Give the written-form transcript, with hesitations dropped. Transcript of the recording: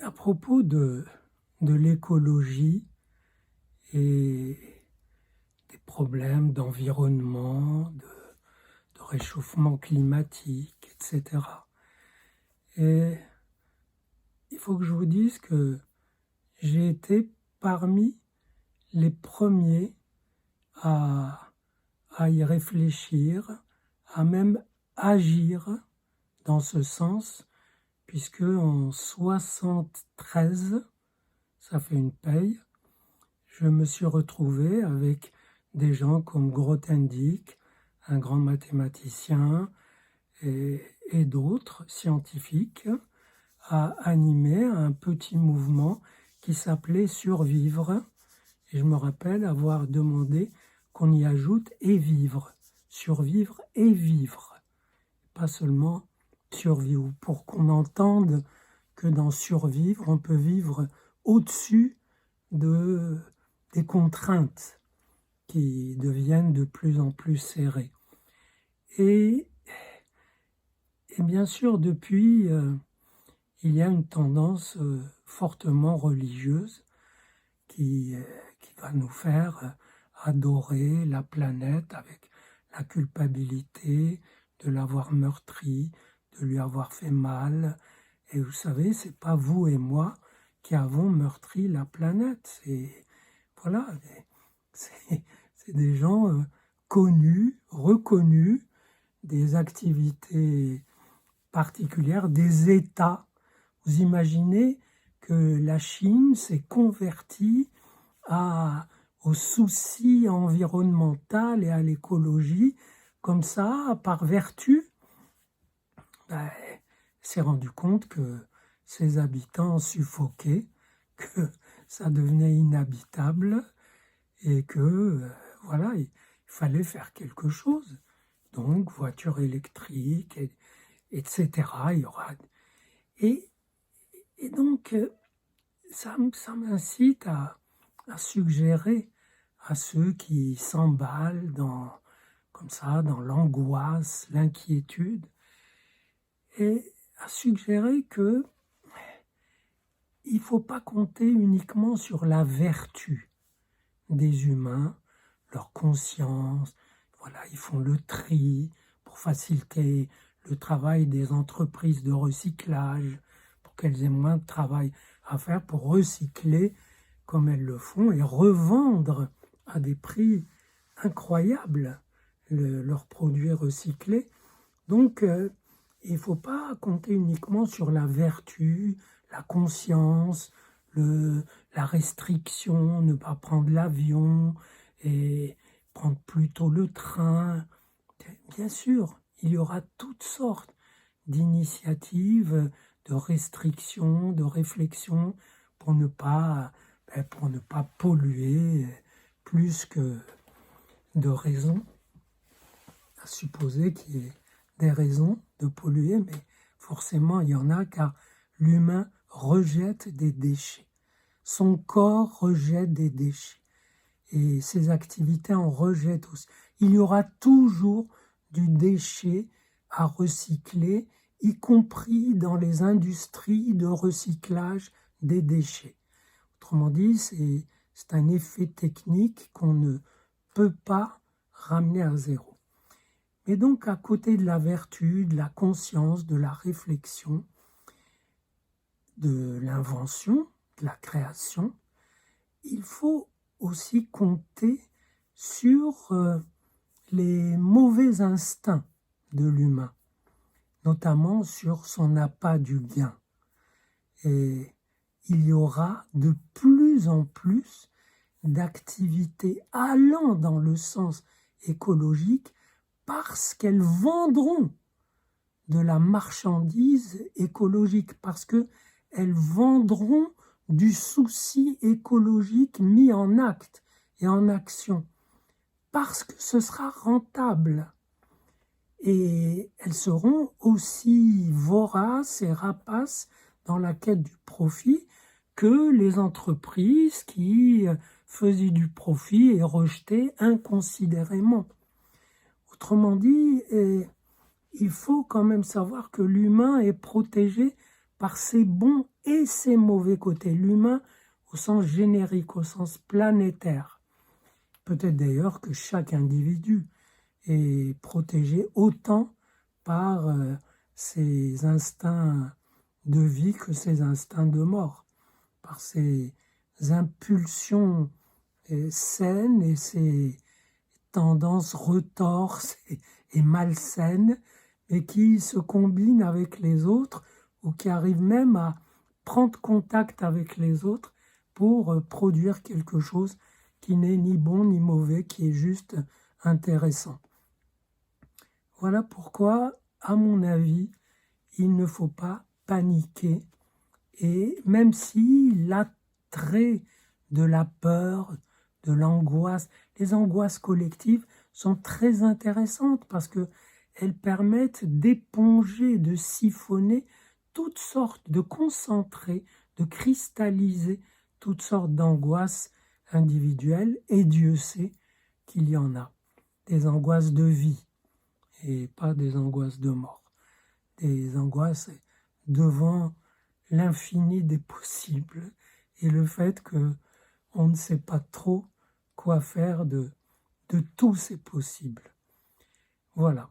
À propos de l'écologie et des problèmes d'environnement, de réchauffement climatique, etc. Et il faut que je vous dise que j'ai été parmi les premiers à y réfléchir, à même agir dans ce sens, puisque en 73, ça fait une paye, je me suis retrouvé avec des gens comme Grothendieck, un grand mathématicien, et d'autres scientifiques, à animer un petit mouvement qui s'appelait Survivre. Et je me rappelle avoir demandé qu'on y ajoute et vivre, survivre et vivre, pas seulement survivre, pour qu'on entende que dans survivre, on peut vivre au-dessus des contraintes qui deviennent de plus en plus serrées. Et bien sûr, depuis, il y a une tendance fortement religieuse qui va nous faire adorer la planète avec la culpabilité de l'avoir meurtri, de lui avoir fait mal. Et vous savez, c'est pas vous et moi qui avons meurtri la planète. Voilà, c'est des gens connus, reconnus, des activités particulières, des États. Vous imaginez que la Chine s'est convertie au souci environnemental et à l'écologie, comme ça, par vertu, s'est rendu compte que ses habitants suffoquaient, que ça devenait inhabitable et que, voilà, il fallait faire quelque chose. Donc, voitures électriques, etc. Il y aura... Et donc, ça m'incite à suggérer à ceux qui s'emballent comme ça, dans l'angoisse, l'inquiétude, et à suggérer que il ne faut pas compter uniquement sur la vertu des humains, leur conscience. Voilà, ils font le tri pour faciliter le travail des entreprises de recyclage, pour qu'elles aient moins de travail à faire pour recycler comme elles le font et revendre à des prix incroyables leurs produits recyclés. Donc, il ne faut pas compter uniquement sur la vertu, la conscience, la restriction, ne pas prendre l'avion et prendre plutôt le train. Bien sûr, il y aura toutes sortes d'initiatives, de restrictions, de réflexions pour ne pas polluer plus que de raisons. À supposer qu'il y ait des raisons de polluer, mais forcément il y en a car l'humain rejette des déchets. Son corps rejette des déchets et ses activités en rejettent aussi. Il y aura toujours du déchet à recycler, y compris dans les industries de recyclage des déchets. Autrement dit, c'est un effet technique qu'on ne peut pas ramener à zéro. Mais donc, à côté de la vertu, de la conscience, de la réflexion, de l'invention, de la création, il faut aussi compter sur les mauvais instincts de l'humain, notamment sur son appât du gain. Et il y aura de plus en plus d'activités allant dans le sens écologique parce qu'elles vendront de la marchandise écologique, parce qu'elles vendront du souci écologique mis en acte et en action, parce que ce sera rentable. Et elles seront aussi voraces et rapaces dans la quête du profit que les entreprises qui faisaient du profit et rejetaient inconsidérément. Autrement dit, il faut quand même savoir que l'humain est protégé par ses bons et ses mauvais côtés. L'humain au sens générique, au sens planétaire. Peut-être d'ailleurs que chaque individu est protégé autant par ses instincts de vie que ses instincts de mort, par ses impulsions saines et ses tendances retorses et malsaines, mais qui se combinent avec les autres ou qui arrivent même à prendre contact avec les autres pour produire quelque chose qui n'est ni bon ni mauvais, qui est juste intéressant. Voilà pourquoi, à mon avis, il ne faut pas paniquer. Et même si l'attrait de la peur, de l'angoisse, les angoisses collectives sont très intéressantes parce qu'elles permettent d'éponger, de siphonner toutes sortes, de concentrer, de cristalliser toutes sortes d'angoisses individuelles, et Dieu sait qu'il y en a. Des angoisses de vie et pas des angoisses de mort. Des angoisses devant l'infini des possibles et le fait que on ne sait pas trop quoi faire de tous ces possibles. Voilà.